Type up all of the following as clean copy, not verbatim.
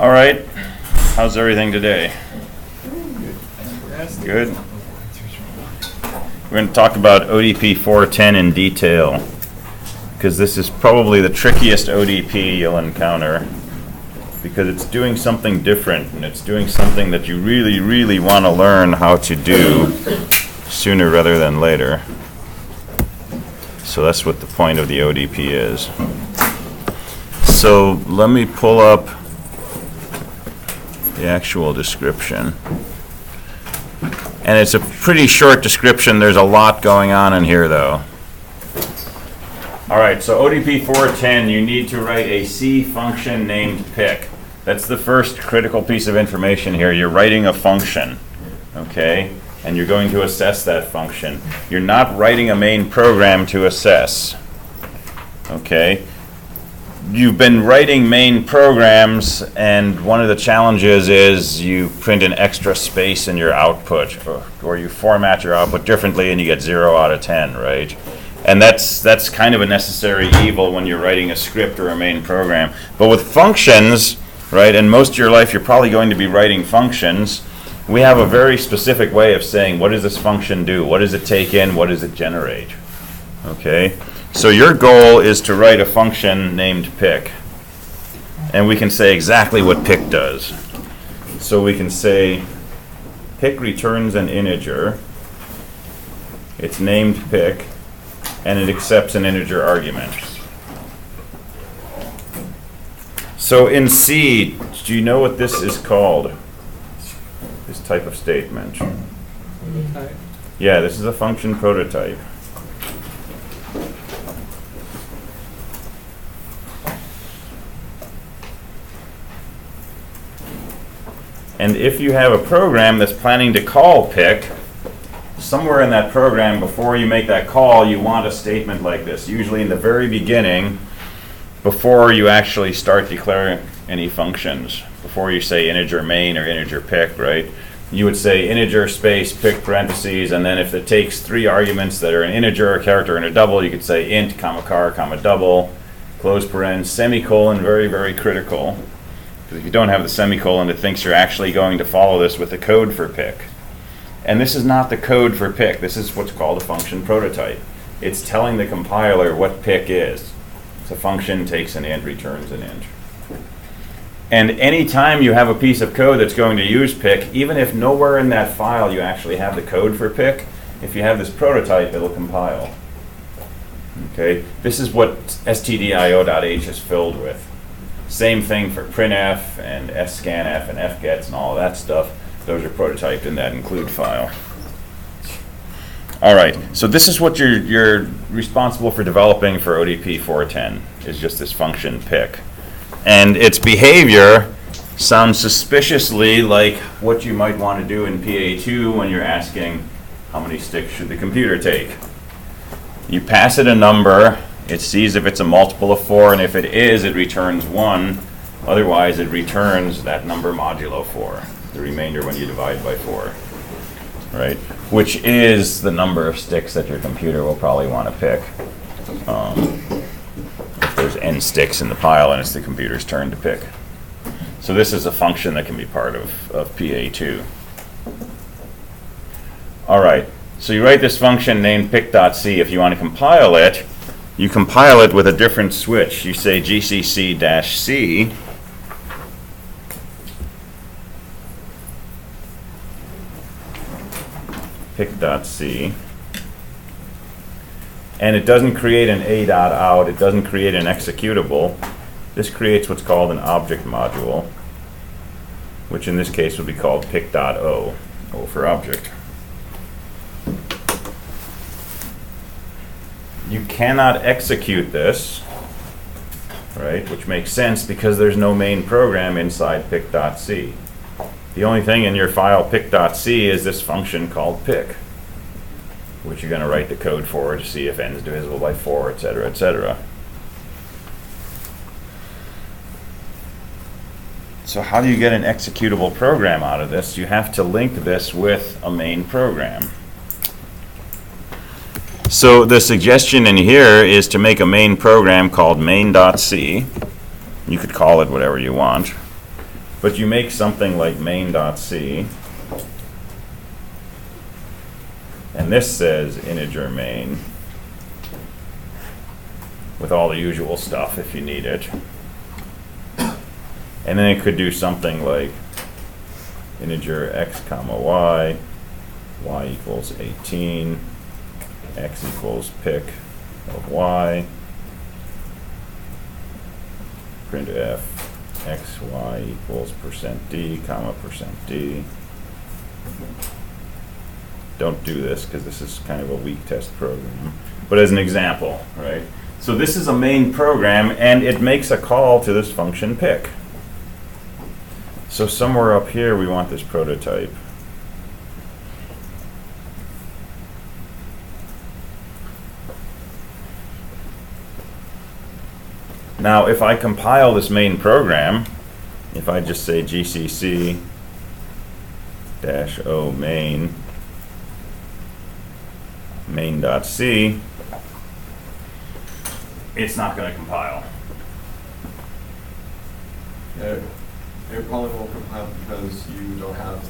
All right. How's everything today? Good. We're going to talk about ODP 410 in detail, because this is probably the trickiest ODP you'll encounter, because it's doing something different, and it's doing something that you really, really want to learn how to do sooner rather than later. So that's what the point of the ODP is. So let me pull up the actual description. And it's a pretty short description. There's a lot going on in here, though. All right, so ODP 410, you need to write a C function named pick. That's the first critical piece of information here. You're writing a function, okay? And you're going to assess that function. You're not writing a main program to assess, okay? You've been writing main programs, and one of the challenges is you print an extra space in your output, or you format your output differently and you get 0 out of 10, right? And that's kind of a necessary evil when you're writing a script or a main program. But with functions, right, and most of your life you're probably going to be writing functions, we have a very specific way of saying, what does this function do? What does it take in? What does it generate? Okay? So your goal is to write a function named pick. And we can say exactly what pick does. So we can say pick returns an integer. It's named pick, and it accepts an integer argument. So in C, do you know what this is called? This type of statement. Prototype. Yeah, this is a function prototype. And if you have a program that's planning to call pick, somewhere in that program, before you make that call, you want a statement like this, usually in the very beginning, before you actually start declaring any functions, before you say integer main or integer pick, right? You would say integer space pick parentheses, and then if it takes 3 arguments that are an integer, a character, and a double, you could say int, comma, char, comma, double, close paren, semicolon, very, very critical. Because if you don't have the semicolon, it thinks you're actually going to follow this with the code for pick. And this is not the code for pick. This is what's called a function prototype. It's telling the compiler what pick is. So function takes an int, returns an int. And any time you have a piece of code that's going to use pick, even if nowhere in that file you actually have the code for pick, if you have this prototype, it'll compile. Okay? This is what stdio.h is filled with. Same thing for printf and scanf and fgets and all of that stuff. Those are prototyped in that include file. All right, so this is what you're responsible for developing for ODP 410, is just this function pick. And its behavior sounds suspiciously like what you might want to do in PA2 when you're asking how many sticks should the computer take. You pass it a number, it sees if it's a multiple of 4, and if it is, it returns 1. Otherwise, it returns that number modulo 4, the remainder when you divide by 4, right? Which is the number of sticks that your computer will probably want to pick. If there's n sticks in the pile and it's the computer's turn to pick. So this is a function that can be part of PA2. All right, so you write this function named pick.c. If you want to compile it, you compile it with a different switch. You say gcc-c. pick.c. And it doesn't create an a.out, it doesn't create an executable. This creates what's called an object module, which in this case would be called pick.o, O for object. You cannot execute this, right, which makes sense because there's no main program inside pick.c. The only thing in your file pick.c is this function called pick, which you're going to write the code for to see if n is divisible by 4, etc., etc. So how do you get an executable program out of this? You have to link this with a main program. So the suggestion in here is to make a main program called main.c. You could call it whatever you want. but you make something like main.c, and this says integer main, with all the usual stuff if you need it. And then it could do something like integer x comma y equals 18, x equals pick of y, printf x, y equals %d, comma %d. Don't do this because this is kind of a weak test program. But as an example, right? So this is a main program and it makes a call to this function pick. So somewhere up here we want this prototype. Now if I compile this main program, if I just say gcc -o main.c, it's not going to compile. It probably won't compile because you don't have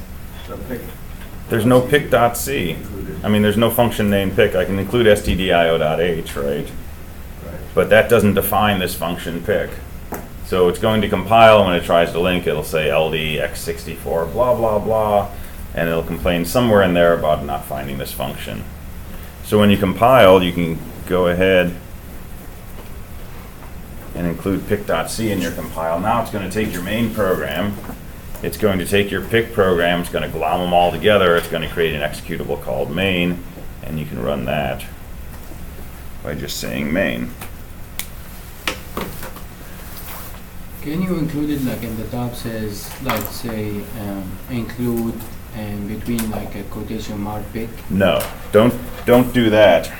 the pick. There's no pick.c. included. I mean, there's no function named pick. I can include stdio.h, right? Right. But that doesn't define this function pick. So it's going to compile, and when it tries to link, it'll say ld x64 blah blah blah, and it'll complain somewhere in there about not finding this function. So when you compile, you can go ahead and include pick.c in your compile. Now it's going to take your main program, it's going to take your pick program, it's going to glom them all together, it's going to create an executable called main, and you can run that by just saying main. Can you include it like in the top says, like say, include and between like a quotation mark pick? No, don't do that.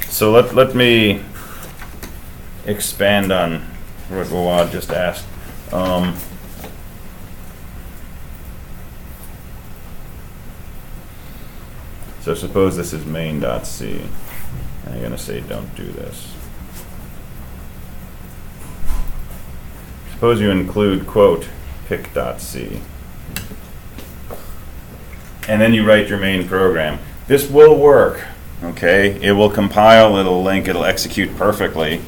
So let me expand on what Wawad just asked. So suppose this is main.c, and I'm going to say don't do this. Suppose you include quote pick.c, and then you write your main program. This will work, okay? It will compile, it'll link, it'll execute perfectly.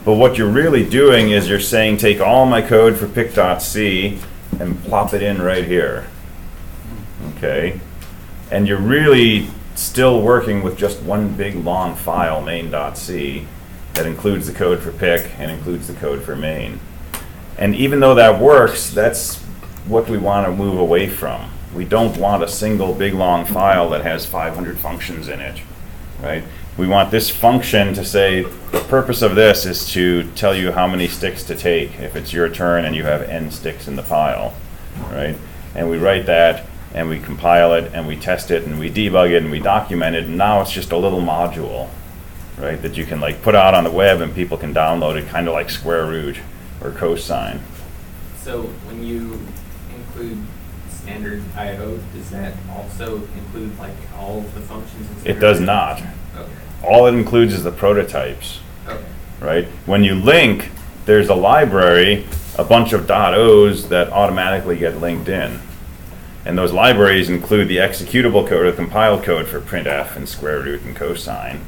But what you're really doing is you're saying take all my code for pick.c and plop it in right here, okay? And you're really still working with just one big long file, main.c, that includes the code for pick and includes the code for main. And even though that works, that's what we want to move away from. We don't want a single big long file that has 500 functions in it, right? We want this function to say the purpose of this is to tell you how many sticks to take if it's your turn and you have n sticks in the pile, right? And we write that and we compile it and we test it and we debug it and we document it, and now it's just a little module, right, that you can like put out on the web and people can download it, kind of like square root or cosine. So when you include standard I/O, does that also include like all of the functions? It does not. Okay. All it includes is the prototypes, Okay. right? When you link, there's a library, a bunch of .os that automatically get linked in. And those libraries include the executable code or the compiled code for printf and square root and cosine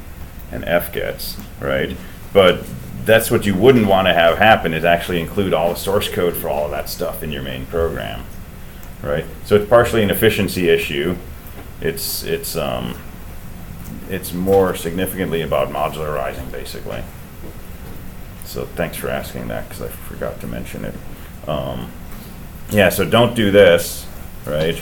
and fgets, right? But that's what you wouldn't want to have happen, is actually include all the source code for all of that stuff in your main program, right? So it's partially an efficiency issue. It's more significantly about modularizing, basically. So thanks for asking that, because I forgot to mention it. Yeah, so don't do this, right?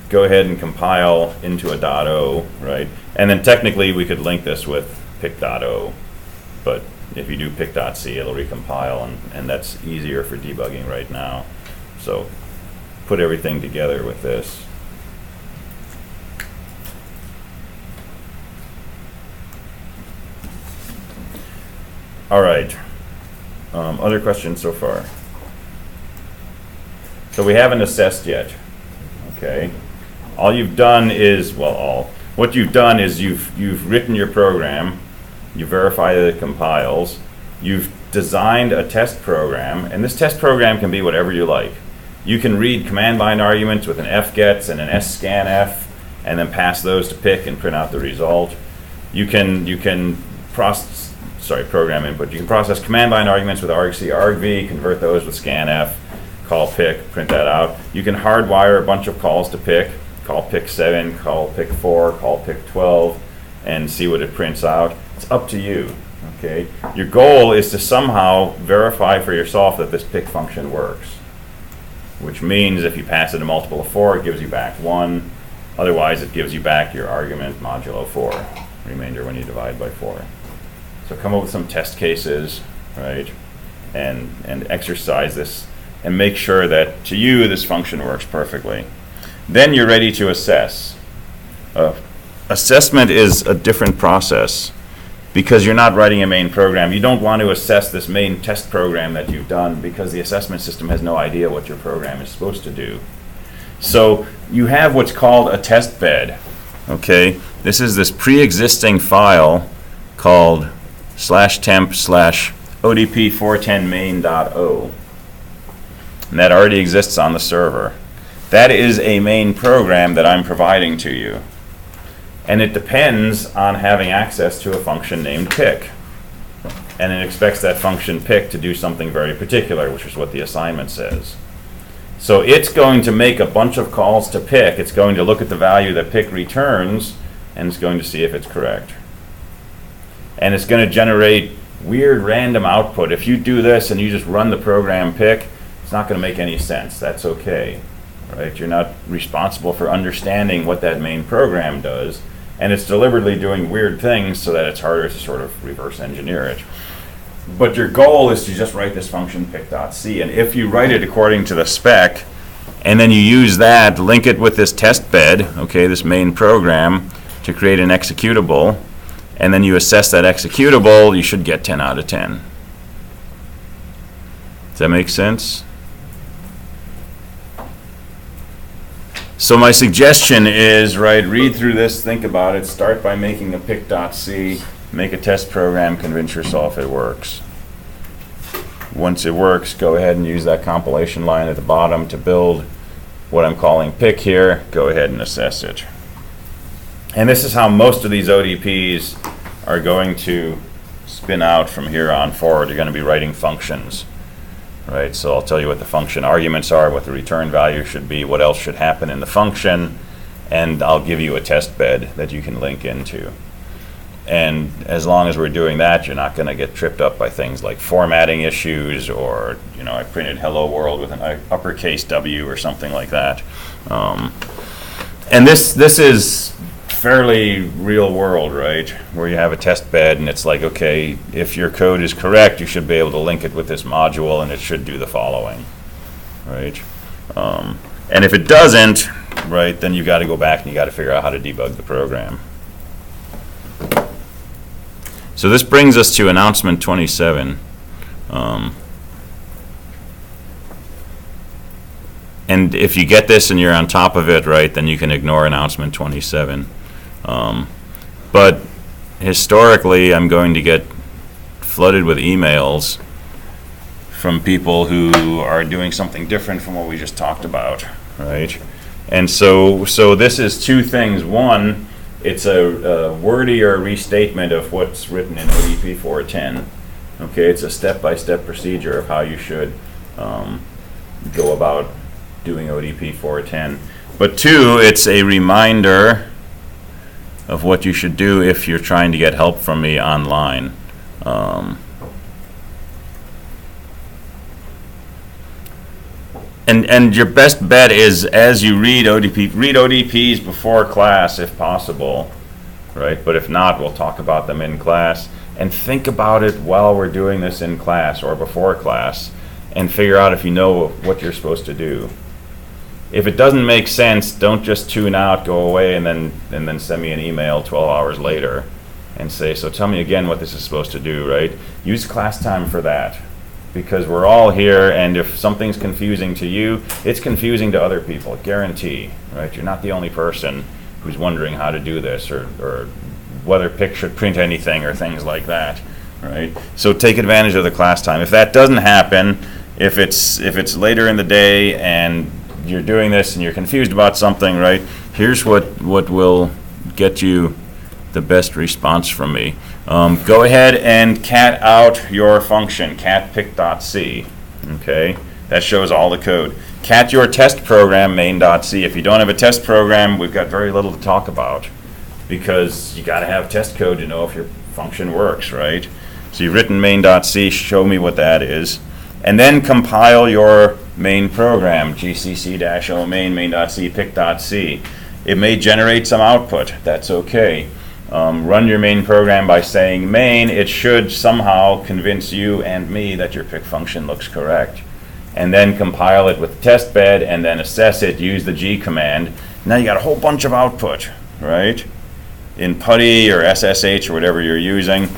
Go ahead and compile into a .o, right? And then technically we could link this with pick.o, but if you do pick.c, it'll recompile, and that's easier for debugging right now. So put everything together with this. All right. Other questions so far? So we haven't assessed yet. Okay. All you've done is, what you've done is you've written your program, you verify that it compiles, you've designed a test program, and this test program can be whatever you like. You can read command line arguments with an fgets and an scanf, and then pass those to pick and print out the result. You can process program input. You can process command line arguments with argc, argv, convert those with scanf, call pick, print that out. You can hardwire a bunch of calls to pick, call pick 7, call pick 4, call pick 12, and see what it prints out. It's up to you. Okay. Your goal is to somehow verify for yourself that this pick function works, which means if you pass it a multiple of 4, it gives you back 1. Otherwise, it gives you back your argument modulo 4, remainder when you divide by 4. So come up with some test cases, right, and exercise this, and make sure that to you this function works perfectly. Then you're ready to assess. Assessment is a different process because you're not writing a main program. You don't want to assess this main test program that you've done because the assessment system has no idea what your program is supposed to do. So you have what's called a test bed. Okay, this is this pre-existing file called /temp/odp410main.o, and that already exists on the server. That is a main program that I'm providing to you, and it depends on having access to a function named pick, and it expects that function pick to do something very particular, which is what the assignment says. So it's going to make a bunch of calls to pick. It's going to look at the value that pick returns, and it's going to see if it's correct. And it's going to generate weird random output. If you do this and you just run the program pick, it's not going to make any sense. That's okay, right? You're not responsible for understanding what that main program does, and it's deliberately doing weird things so that it's harder to sort of reverse engineer it. But your goal is to just write this function pick.c, and if you write it according to the spec, and then you use that, link it with this test bed, okay, this main program, to create an executable, and then you assess that executable, you should get 10 out of 10. Does that make sense? So my suggestion is, right, read through this, think about it, start by making a pick.c, make a test program, convince yourself it works. Once it works, go ahead and use that compilation line at the bottom to build what I'm calling pick here. Go ahead and assess it. And this is how most of these ODPs are going to spin out from here on forward. You're going to be writing functions, right? So I'll tell you what the function arguments are, what the return value should be, what else should happen in the function, and I'll give you a test bed that you can link into. And as long as we're doing that, you're not going to get tripped up by things like formatting issues or, you know, I printed hello world with an uppercase W or something like that. And this is fairly real world, right? Where you have a test bed and it's like, okay, if your code is correct, you should be able to link it with this module and it should do the following, right? And if it doesn't, right, then you've got to go back and you got to figure out how to debug the program. So this brings us to announcement 27. And if you get this and you're on top of it, right, then you can ignore announcement 27. But historically, I'm going to get flooded with emails from people who are doing something different from what we just talked about, right? And so this is two things. One, it's a wordy or restatement of what's written in ODP 410. Okay, it's a step-by-step procedure of how you should go about doing ODP 410. But two, it's a reminder of what you should do if you're trying to get help from me online. And your best bet is, as you read ODPs before class if possible, right? But if not, we'll talk about them in class. And think about it while we're doing this in class or before class, and figure out if you know what you're supposed to do. If it doesn't make sense, don't just tune out, go away, and then send me an email 12 hours later and say, so tell me again what this is supposed to do, right? Use class time for that, because we're all here, and if something's confusing to you, it's confusing to other people, guarantee, right? You're not the only person who's wondering how to do this or whether pick should print anything or things like that, right? So take advantage of the class time. If that doesn't happen, if it's later in the day and you're doing this and you're confused about something, right? Here's what will get you the best response from me. Go ahead and cat out your function, catpick.c, okay? That shows all the code. Cat your test program, main.c. If you don't have a test program, we've got very little to talk about because you gotta have test code to know if your function works, right? So you've written main.c, show me what that is. And then compile your main program, gcc-o main.c, pick.c. It may generate some output, that's okay. Run your main program by saying main. It should somehow convince you and me that your pick function looks correct. And then compile it with the test bed and then assess it, use the G command. Now you got a whole bunch of output, right? In PuTTY or SSH or whatever you're using,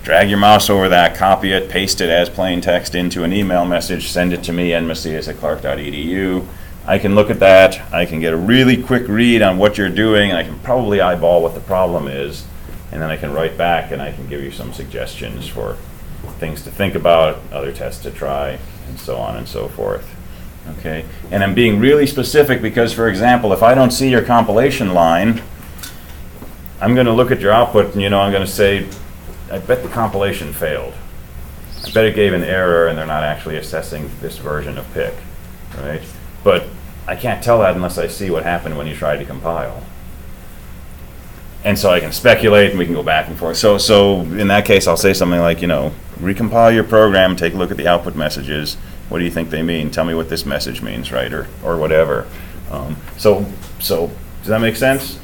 drag your mouse over that, copy it, paste it as plain text into an email message, send it to me, nmacias@clark.edu. I can look at that, I can get a really quick read on what you're doing, and I can probably eyeball what the problem is, and then I can write back and I can give you some suggestions for things to think about, other tests to try, and so on and so forth. Okay, and I'm being really specific because, for example, if I don't see your compilation line, I'm going to look at your output and I'm going to say, I bet the compilation failed. I bet it gave an error and they're not actually assessing this version of pick, right? But I can't tell that unless I see what happened when you tried to compile. And so I can speculate and we can go back and forth. So in that case, I'll say something like, recompile your program, take a look at the output messages. What do you think they mean? Tell me what this message means, right? Or whatever. So does that make sense?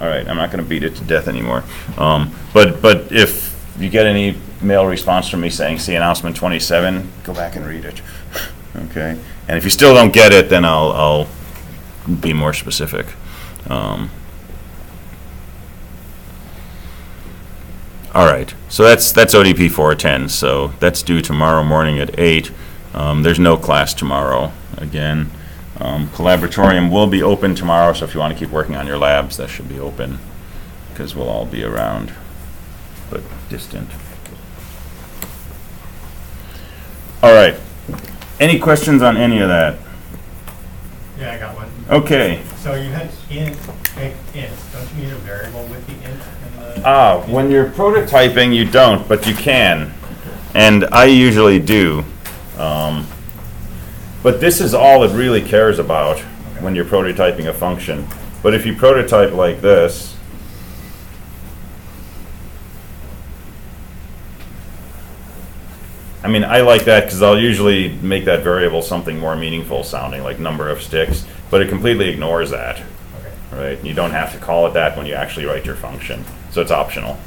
All right, I'm not going to beat it to death anymore. But if you get any mail response from me saying, see announcement 27, go back and read it. Okay? And if you still don't get it, then I'll be more specific. All right, so that's ODP 410. So that's due tomorrow morning at 8. There's no class tomorrow again. Collaboratorium will be open tomorrow, so if you want to keep working on your labs, that should be open because we'll all be around, but distant. All right, any questions on any of that? Yeah, I got one. Okay. So you had int, make int. Don't you need a variable with the int in the? When you're prototyping, you don't, but you can, and I usually do. But this is all it really cares about when you're prototyping a function. But if you prototype like this, I mean, I like that because I'll usually make that variable something more meaningful sounding, like number of sticks, but it completely ignores that, Okay. right? You don't have to call it that when you actually write your function, so it's optional.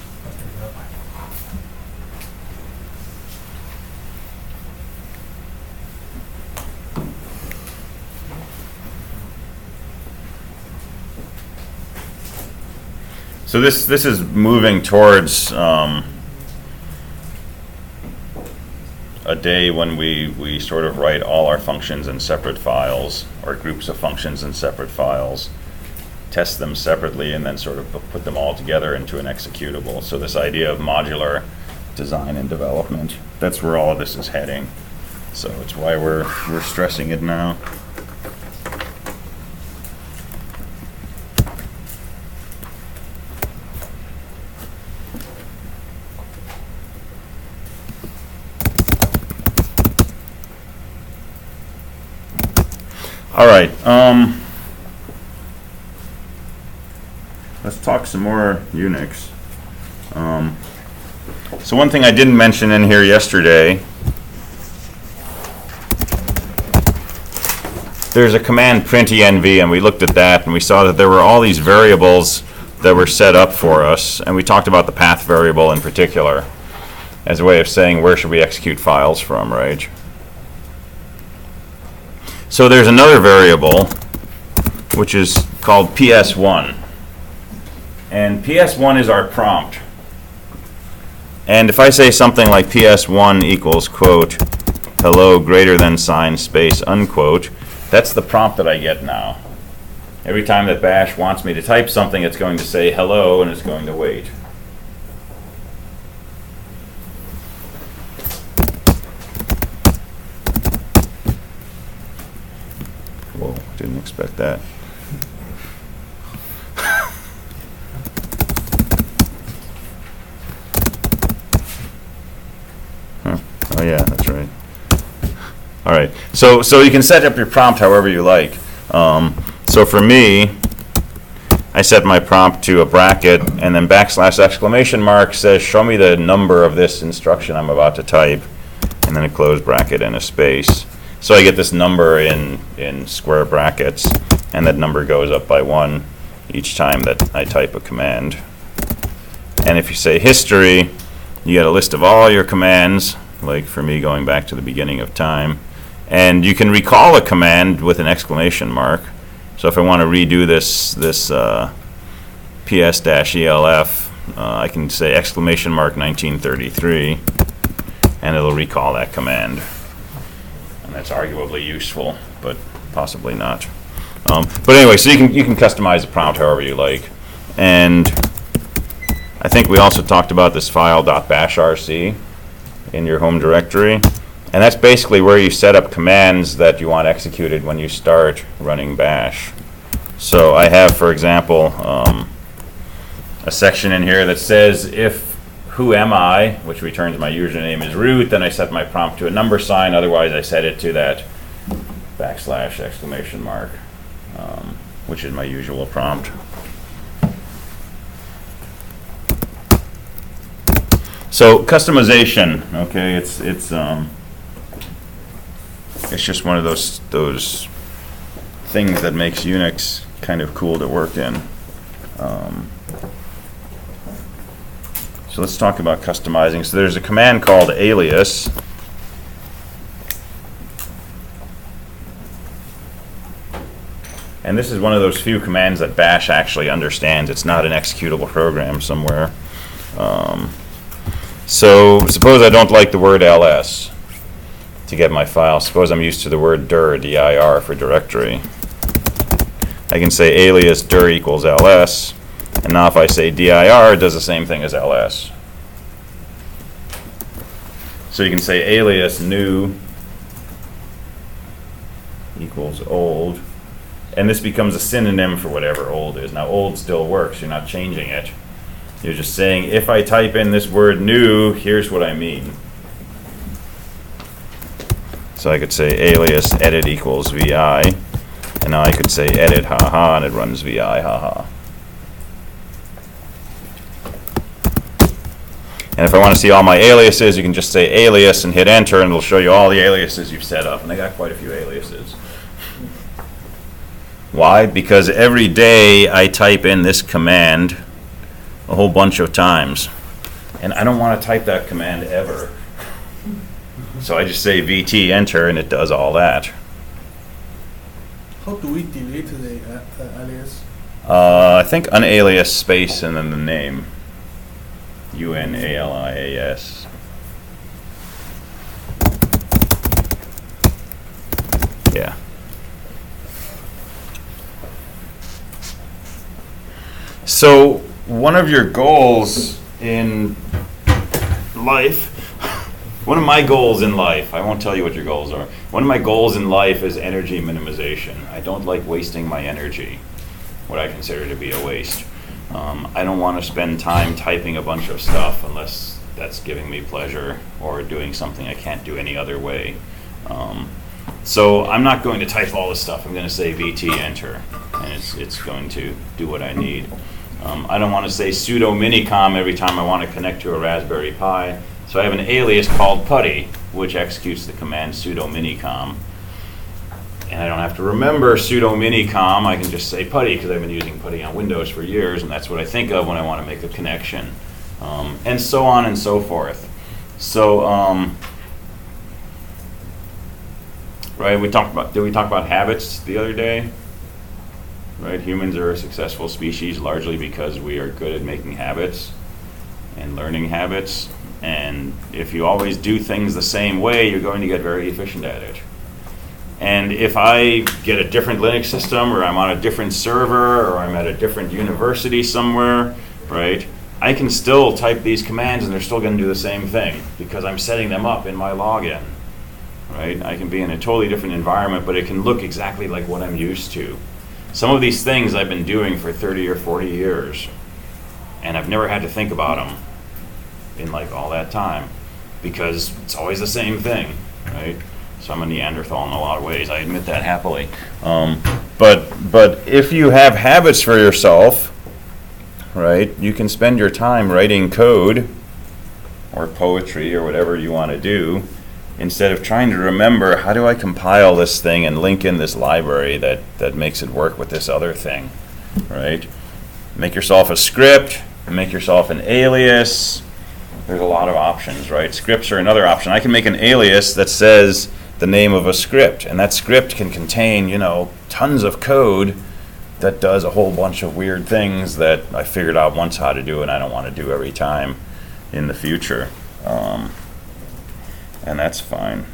So this is moving towards a day when we sort of write all our functions in separate files, or groups of functions in separate files, test them separately, and then sort of put them all together into an executable. So this idea of modular design and development, that's where all of this is heading. So it's why we're stressing it now. All right, let's talk some more Unix. So one thing I didn't mention in here yesterday, there's a command printenv, and we looked at that and we saw that there were all these variables that were set up for us, and we talked about the path variable in particular as a way of saying where should we execute files from, right? So there's another variable which is called PS1, and PS1 is our prompt. And if I say something like PS1 equals quote hello greater than sign space unquote, that's the prompt that I get now. Every time that bash wants me to type something, it's going to say hello and it's going to wait. expect that. Huh. Oh yeah, that's right. All right, so you can set up your prompt however you like. So for me, I set my prompt to a bracket, and then \! says, show me the number of this instruction I'm about to type, and then a closed bracket and a space. So I get this number in square brackets, and that number goes up by 1 each time that I type a command. And if you say history, you get a list of all your commands, like for me going back to the beginning of time. And you can recall a command with an exclamation mark. So if I want to redo this ps-elf, I can say exclamation mark 1933, and it'll recall that command. And that's arguably useful, but possibly not. But anyway, so you can customize the prompt however you like. And I think we also talked about this file .bashrc in your home directory. And that's basically where you set up commands that you want executed when you start running bash. So I have, for example, a section in here that says if who am I, which returns my username is root, then I set my prompt to a number sign. Otherwise, I set it to that \! Which is my usual prompt. So customization, okay, it's just one of those things that makes Unix kind of cool to work in. So let's talk about customizing. So there's a command called alias. And this is one of those few commands that bash actually understands. It's not an executable program somewhere. So suppose I don't like the word ls to get my file. Suppose I'm used to the word dir, dir for directory. I can say alias dir equals ls, and now if I say dir, it does the same thing as ls. So you can say alias new equals old, and this becomes a synonym for whatever old is. Now old still works, you're not changing it. You're just saying, if I type in this word new, here's what I mean. So I could say alias edit equals vi, and now I could say edit haha, and it runs vi haha. And if I want to see all my aliases, you can just say alias and hit enter, and it'll show you all the aliases you've set up. And I got quite a few aliases. Why? Because every day I type in this command a whole bunch of times, and I don't want to type that command ever. So I just say VT enter, and it does all that. How do we delete the alias? I think unalias space and then the name. UNALIAS. Yeah. So one of your goals in life, one of my goals in life, I won't tell you what your goals are. One of my goals in life is energy minimization. I don't like wasting my energy, what I consider to be a waste. I don't want to spend time typing a bunch of stuff unless that's giving me pleasure or doing something I can't do any other way. So I'm not going to type all this stuff. I'm going to say VT enter, and it's going to do what I need. I don't want to say sudo minicom every time I want to connect to a Raspberry Pi. So I have an alias called putty, which executes the command sudo minicom. And I don't have to remember sudo minicom. I can just say putty because I've been using putty on Windows for years, and that's what I think of when I want to make a connection. And so on and so forth. So, right, did we talk about habits the other day? Right, humans are a successful species largely because we are good at making habits and learning habits. And if you always do things the same way, you're going to get very efficient at it. And if I get a different Linux system, or I'm on a different server, or I'm at a different university somewhere, right, I can still type these commands and they're still going to do the same thing because I'm setting them up in my login, right? I can be in a totally different environment, but it can look exactly like what I'm used to. some of these things I've been doing for 30 or 40 years, and I've never had to think about them in like all that time, because it's always the same thing, right? So I'm a Neanderthal in a lot of ways. I admit that happily. But if you have habits for yourself, right, you can spend your time writing code or poetry or whatever you want to do, instead of trying to remember, how do I compile this thing and link in this library that makes it work with this other thing, right? Make yourself a script, make yourself an alias. There's a lot of options, right? Scripts are another option. I can make an alias that says the name of a script, and that script can contain, tons of code that does a whole bunch of weird things that I figured out once how to do and I don't want to do every time in the future. And that's fine.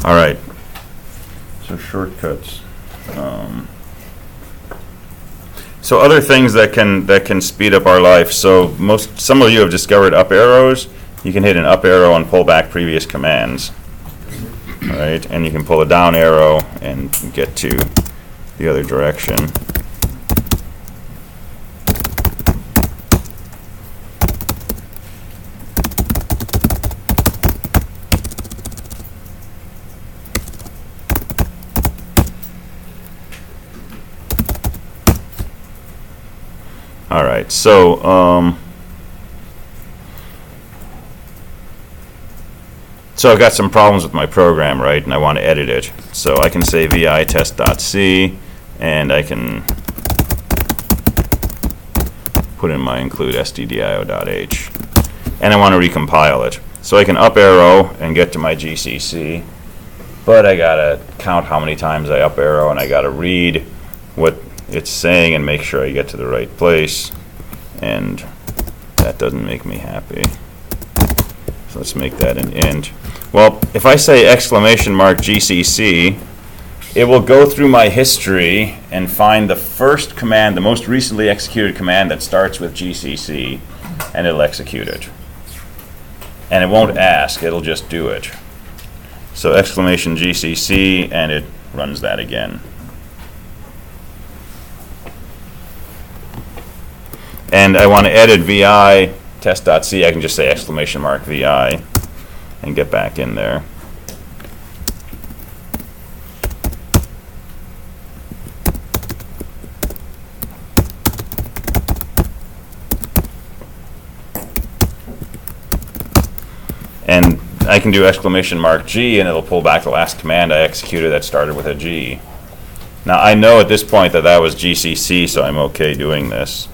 All right. So shortcuts. So other things that can speed up our life. So some of you have discovered up arrows. You can hit an up arrow and pull back previous commands. All right, and you can pull a down arrow and get to the other direction. All right, so so I've got some problems with my program, right, and I want to edit it. So I can say vi test.c, and I can put in my include stdio.h, and I want to recompile it. So I can up arrow and get to my GCC, but I gotta count how many times I up arrow, and I gotta read what it's saying and make sure I get to the right place, and that doesn't make me happy. So let's make that an int. Well, if I say exclamation mark GCC, it will go through my history and find the first command, the most recently executed command that starts with GCC, and it'll execute it. And it won't ask, it'll just do it. So exclamation GCC, and it runs that again. And I want to edit vi test.c, I can just say exclamation mark vi and get back in there. And I can do exclamation mark G, and it'll pull back the last command I executed that started with a G. Now I know at this point that was GCC, so I'm okay doing this.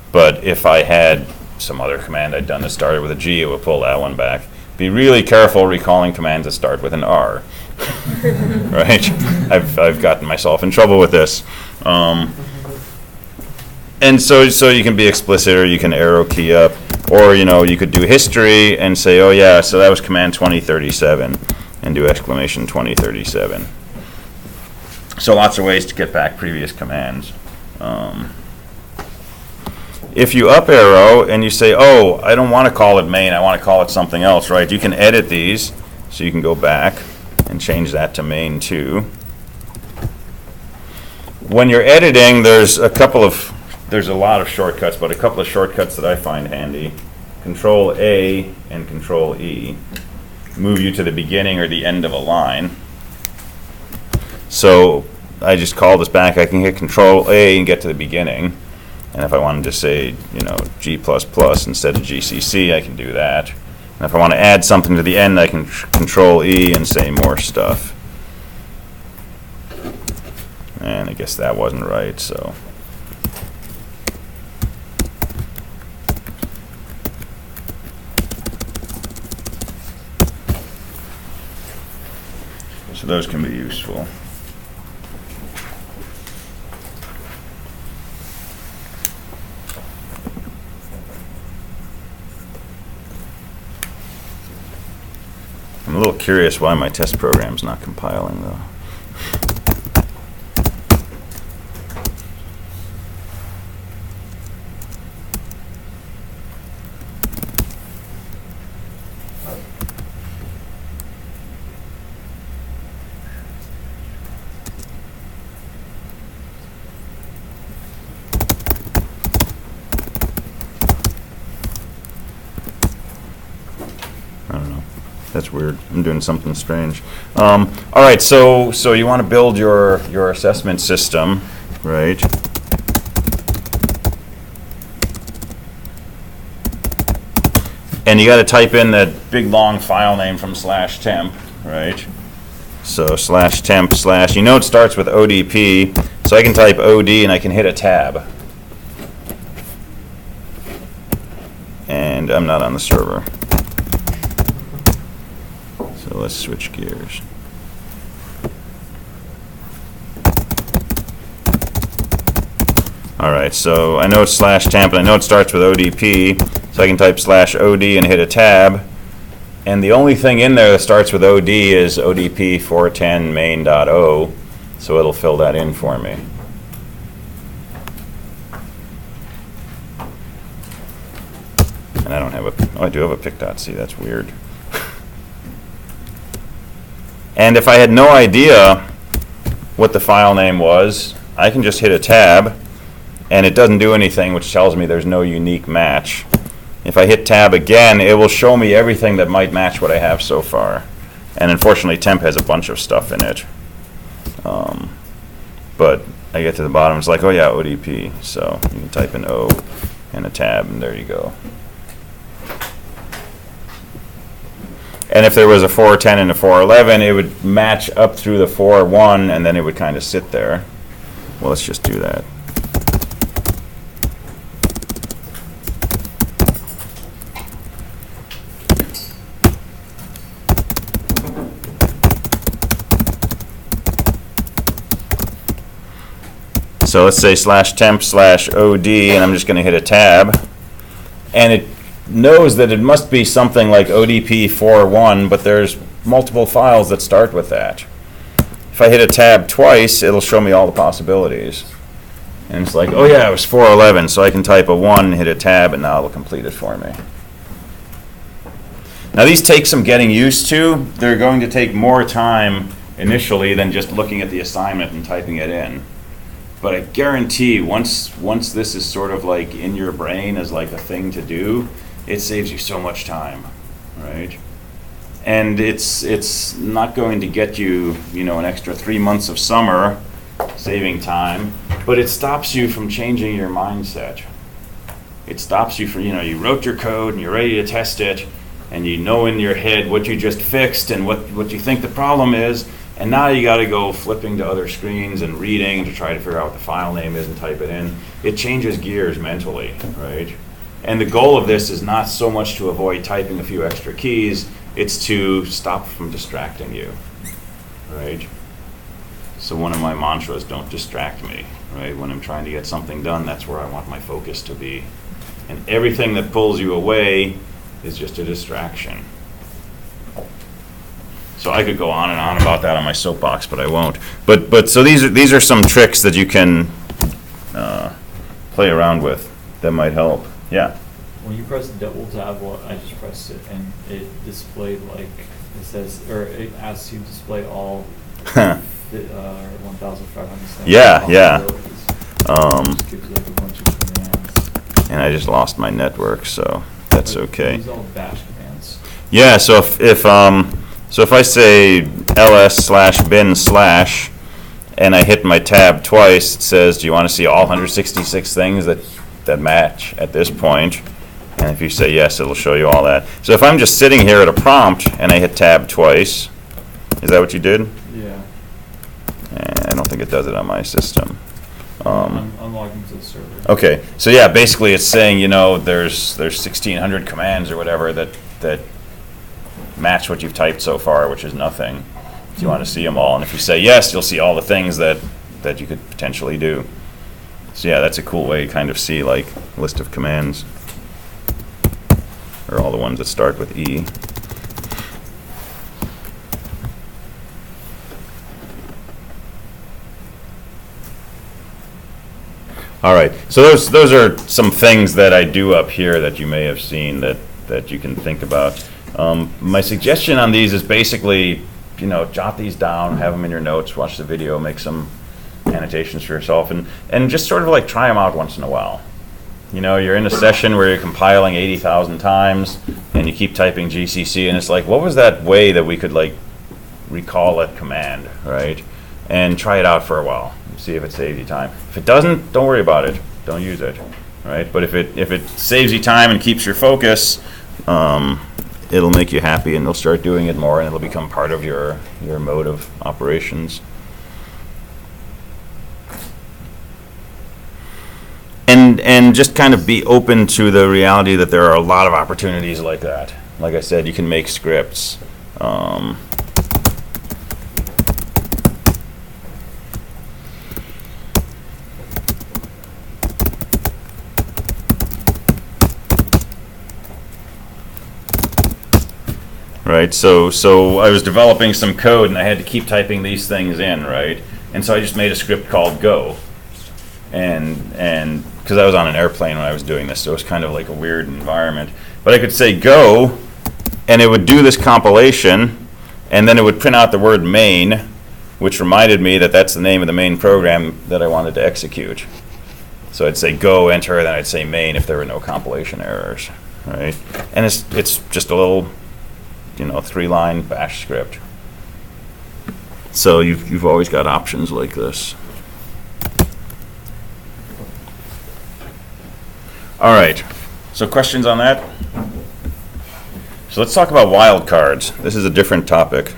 But if I had some other command I'd done that started with a G, it would pull that one back. Be really careful recalling commands that start with an R. Right? I've gotten myself in trouble with this. And so you can be explicit, or you can arrow key up, or you could do history and say, oh yeah, so that was command 2037, and do exclamation 2037. So lots of ways to get back previous commands. If you up arrow and you say, oh, I don't want to call it main, I want to call it something else, right? You can edit these, so you can go back and change that to main 2. When you're editing, there's a lot of shortcuts, but a couple of shortcuts that I find handy. Control A and Control E move you to the beginning or the end of a line. So I just call this back. I can hit Control A and get to the beginning. And if I wanted to say, G++ instead of GCC, I can do that. And if I want to add something to the end, I can Control E and say more stuff. And I guess that wasn't right, so. So those can be useful. I'm a little curious why my test program's not compiling, though. That's weird. I'm doing something strange. All right, so you want to build your assessment system, right? And you got to type in that big long file name from /temp, right? So /temp/ you know it starts with ODP, so I can type OD and I can hit a tab. And I'm not on the server. So let's switch gears. All right, so I know it's /temp, and I know it starts with ODP, so I can type /OD and hit a tab. And the only thing in there that starts with OD is ODP 410 main.o, so it'll fill that in for me. And I don't have a, oh, I do have a pic.c, that's weird. And if I had no idea what the file name was, I can just hit a tab, and it doesn't do anything, which tells me there's no unique match. If I hit tab again, it will show me everything that might match what I have so far. And unfortunately, temp has a bunch of stuff in it. But I get to the bottom, it's like, oh yeah, ODP. So you can type in O and a tab, and there you go. And if there was a 410 and a 411, it would match up through the 4.1, and then it would kind of sit there. Well, let's just do that. So let's say /temp/OD, and I'm just going to hit a tab. And it knows that it must be something like ODP 4.1, but there's multiple files that start with that. If I hit a tab twice, it'll show me all the possibilities. And it's like, oh yeah, it was 4.11, so I can type a 1, hit a tab, and now it'll complete it for me. Now these take some getting used to. They're going to take more time initially than just looking at the assignment and typing it in. But I guarantee once this is sort of like in your brain as like a thing to do, it saves you so much time, right? And it's not going to get you, an extra 3 months of summer saving time, but it stops you from changing your mindset. It stops you from, you wrote your code and you're ready to test it, and you know in your head what you just fixed and what you think the problem is, and now you got to go flipping to other screens and reading to try to figure out what the file name is and type it in. It changes gears mentally, right? And the goal of this is not so much to avoid typing a few extra keys, it's to stop from distracting you, right? So one of my mantras, don't distract me, right? When I'm trying to get something done, that's where I want my focus to be. And everything that pulls you away is just a distraction. So I could go on and on about that on my soapbox, but I won't. But so these are some tricks that you can play around with that might help. Yeah. When you press double tab, I just pressed it and it displayed it says, or it asks you to display all 1,500 things. Yeah. Just gives you a bunch of commands. And I just lost my network, so that's okay. These are all bash commands. Yeah. So if I say ls/bin/ and I hit my tab twice, it says, do you want to see all 166 things that match at this point? And if you say yes, it'll show you all that. So if I'm just sitting here at a prompt and I hit tab twice, is that what you did? Yeah. I don't think it does it on my system. I'm logged into the server. Okay, so yeah, basically it's saying, there's 1,600 commands or whatever that match what you've typed so far, which is nothing. So you want to see them all, and if you say yes, you'll see all the things that you could potentially do. So yeah, that's a cool way to kind of see like a list of commands, or all the ones that start with E. All right, so those are some things that I do up here that you may have seen that you can think about. My suggestion on these is basically, jot these down, have them in your notes, watch the video, make some annotations for yourself, and just sort of like try them out once in a while. You're in a session where you're compiling 80,000 times, and you keep typing GCC, and it's like, what was that way that we could like recall that command, right? And try it out for a while, see if it saves you time. If it doesn't, don't worry about it. Don't use it, right? But if it saves you time and keeps your focus, it'll make you happy, and you'll start doing it more, and it'll become part of your mode of operations. And just kind of be open to the reality that there are a lot of opportunities like that. Like I said, you can make scripts. Right, so I was developing some code and I had to keep typing these things in, right? And so I just made a script called Go. And because I was on an airplane when I was doing this, so it was kind of like a weird environment. But I could say Go, and it would do this compilation, and then it would print out the word main, which reminded me that that's the name of the main program that I wanted to execute. So I'd say Go, enter, then I'd say main if there were no compilation errors, right? And it's just a little, 3-line bash script. So you've always got options like this. All right, so questions on that? So let's talk about wildcards. This is a different topic.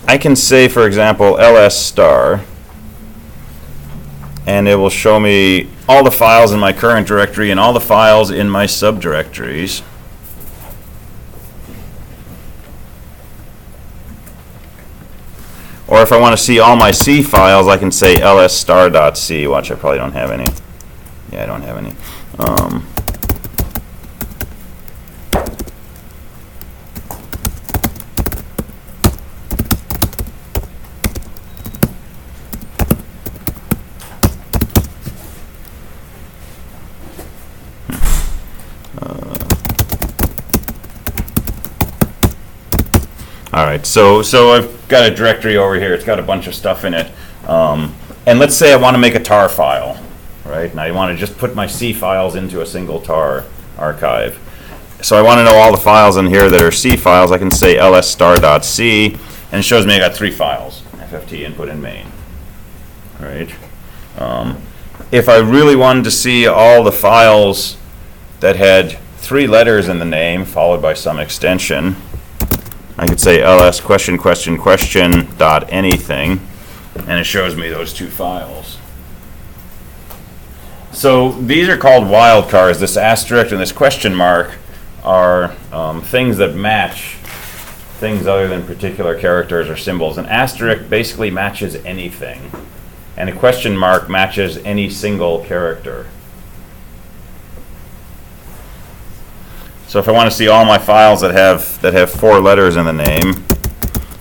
I can say, for example, ls star, and it will show me all the files in my current directory and all the files in my subdirectories. Or if I want to see all my C files, I can say ls star.c. Watch, I probably don't have any. Yeah, I don't have any. All right, so I've got a directory over here. It's got a bunch of stuff in it. And let's say I want to make a tar file, right? And I want to just put my C files into a single tar archive. So I want to know all the files in here that are C files. I can say ls star.c, and it shows me I got 3 files, FFT input and main, right? If I really wanted to see all the files that had 3 letters in the name followed by some extension, I could say ls question dot anything, and it shows me those 2 files. So these are called wildcards. This asterisk and this question mark are things that match things other than particular characters or symbols. An asterisk basically matches anything, and a question mark matches any single character. So if I want to see all my files that have 4 letters in the name,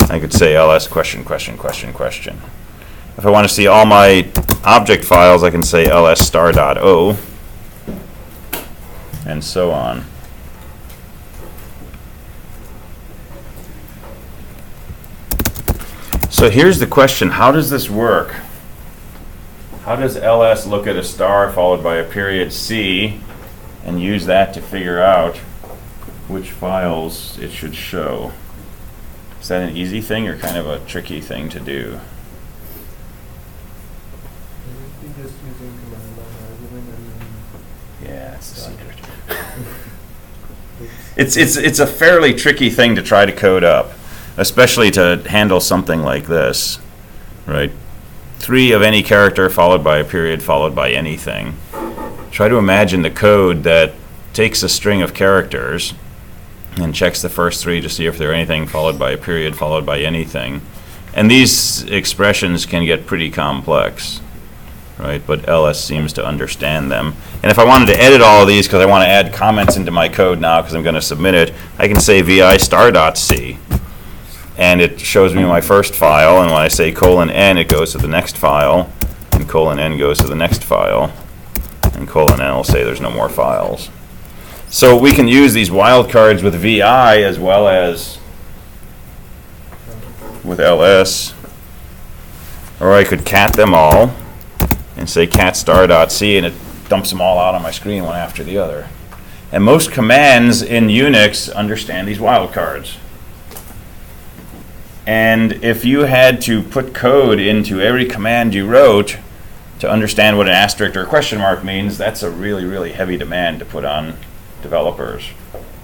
I could say ls question. If I want to see all my object files, I can say ls star.o, and so on. So here's the question: how does this work? How does ls look at a star followed by a period C and use that to figure out which files it should show? Is that an easy thing or kind of a tricky thing to do? Yeah, it's a secret. It's a fairly tricky thing to try to code up, especially to handle something like this, right? 3 of any character followed by a period followed by anything. Try to imagine the code that takes a string of characters and checks the first 3 to see if they're anything followed by a period followed by anything. And these expressions can get pretty complex, right? But ls seems to understand them. And if I wanted to edit all of these because I want to add comments into my code now because I'm going to submit it, I can say vi star.c. And it shows me my first file, and when I say :n, it goes to the next file, and :n goes to the next file, and :n will say there's no more files. So we can use these wildcards with vi as well as with ls, or I could cat them all and say cat star.c, and it dumps them all out on my screen one after the other. And most commands in Unix understand these wildcards. And if you had to put code into every command you wrote to understand what an asterisk or a question mark means, that's a really, really heavy demand to put on developers,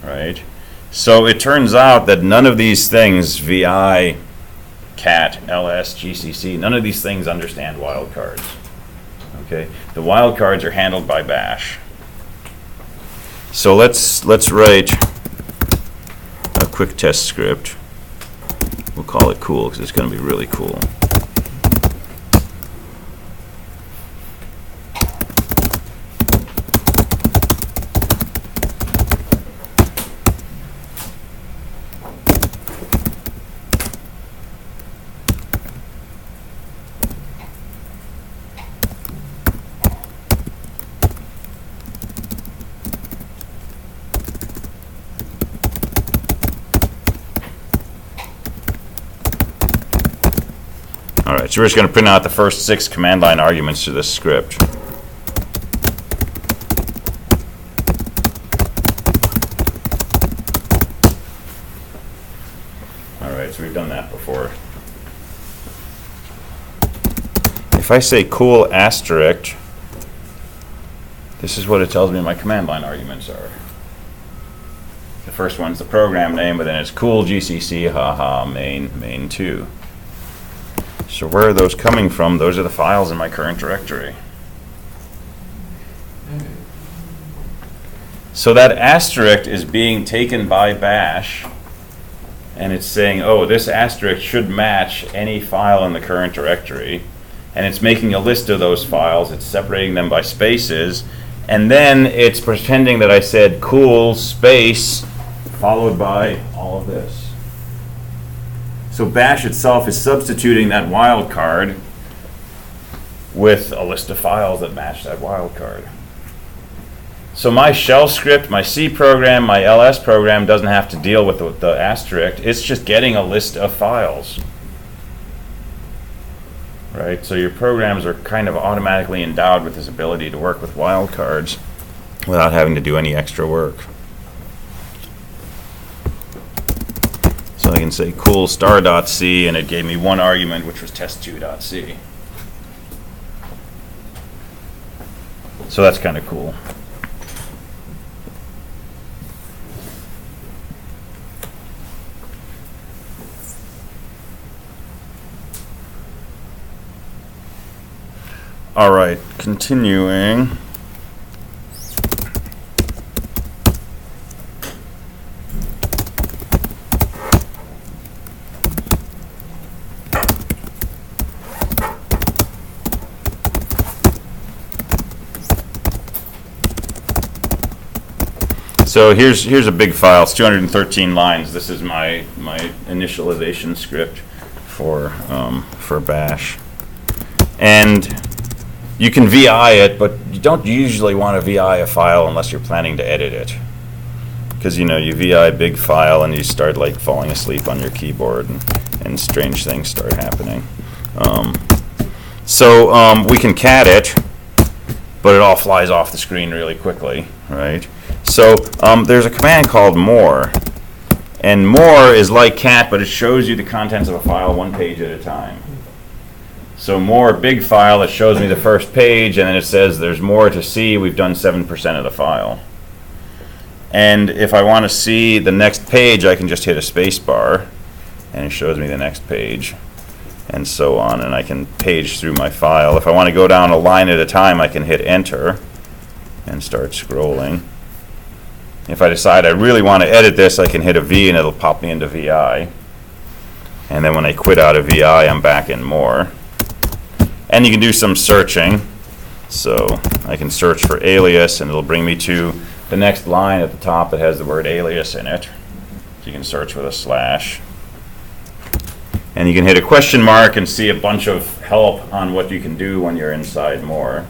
right? So it turns out that none of these things, VI, cat, ls, GCC, none of these things understand wildcards. Okay, the wildcards are handled by bash. So let's write a quick test script. We'll call it cool because it's going to be really cool. All right, so we're just going to print out the first 6 command line arguments to this script. All right, so we've done that before. If I say cool asterisk, this is what it tells me my command line arguments are. The first one's the program name, but then it's cool GCC, haha, main 2. So where are those coming from? Those are the files in my current directory. So that asterisk is being taken by bash, and it's saying, oh, this asterisk should match any file in the current directory. And it's making a list of those files. It's separating them by spaces. And then it's pretending that I said cool space followed by all of this. So bash itself is substituting that wildcard with a list of files that match that wildcard. So my shell script, my C program, my LS program doesn't have to deal with the asterisk. It's just getting a list of files. Right? So your programs are kind of automatically endowed with this ability to work with wildcards without having to do any extra work. So I can say cool star.c, and it gave me one argument, which was test2.c. So that's kind of cool. All right, continuing. So here's a big file. It's 213 lines. This is my initialization script for bash, and you can VI it, but you don't usually want to VI a file unless you're planning to edit it, because you VI a big file and you start like falling asleep on your keyboard, and strange things start happening. So we can cat it, but it all flies off the screen really quickly, right? So there's a command called more, and more is like cat, but it shows you the contents of a file one page at a time. So more big file, it shows me the first page, and then it says there's more to see. We've done 7% of the file. And if I want to see the next page, I can just hit a space bar, and it shows me the next page, and so on. And I can page through my file. If I want to go down a line at a time, I can hit enter and start scrolling. If I decide I really want to edit this, I can hit a V, and it'll pop me into VI. And then when I quit out of VI, I'm back in more. And you can do some searching. So I can search for alias, and it'll bring me to the next line at the top that has the word alias in it. So you can search with a slash. And you can hit a question mark and see a bunch of help on what you can do when you're inside more.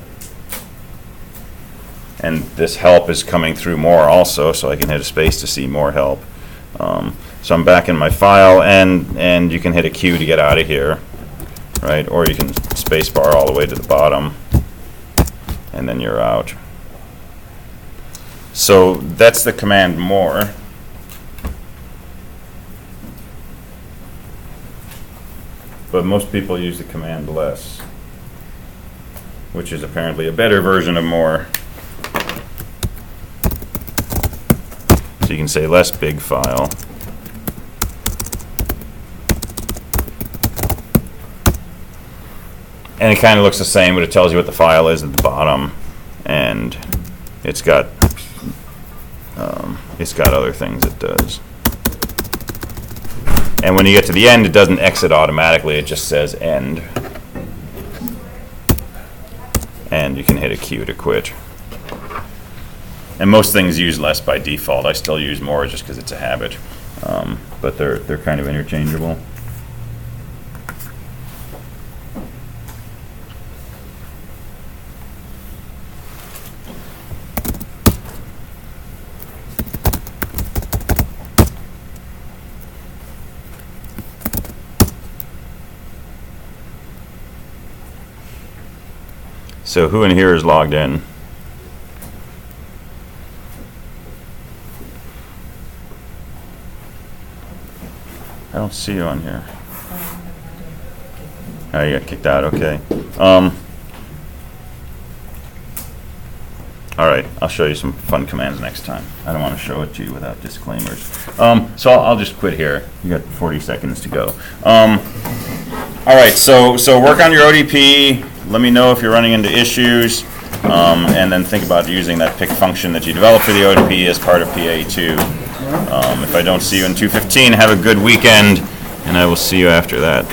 And this help is coming through more also, so I can hit a space to see more help. So I'm back in my file, and you can hit a Q to get out of here, right? Or you can space bar all the way to the bottom. and then you're out. So that's the command more. But most people use the command less, which is apparently a better version of more. So you can say less big file. And it kind of looks the same, but it tells you what the file is at the bottom, and it's got other things it does. And when you get to the end, it doesn't exit automatically; it just says end, and you can hit a Q to quit. And most things use less by default. I still use more just because it's a habit, but they're kind of interchangeable. So who in here is logged in? I don't see you on here. Oh, you got kicked out, okay. All right, I'll show you some fun commands next time. I don't want to show it to you without disclaimers. So I'll just quit here. You got 40 seconds to go. All right, so work on your ODP. Let me know if you're running into issues, and then think about using that pick function that you developed for the ODP as part of PA2. If I don't see you in 2:15, have a good weekend, and I will see you after that.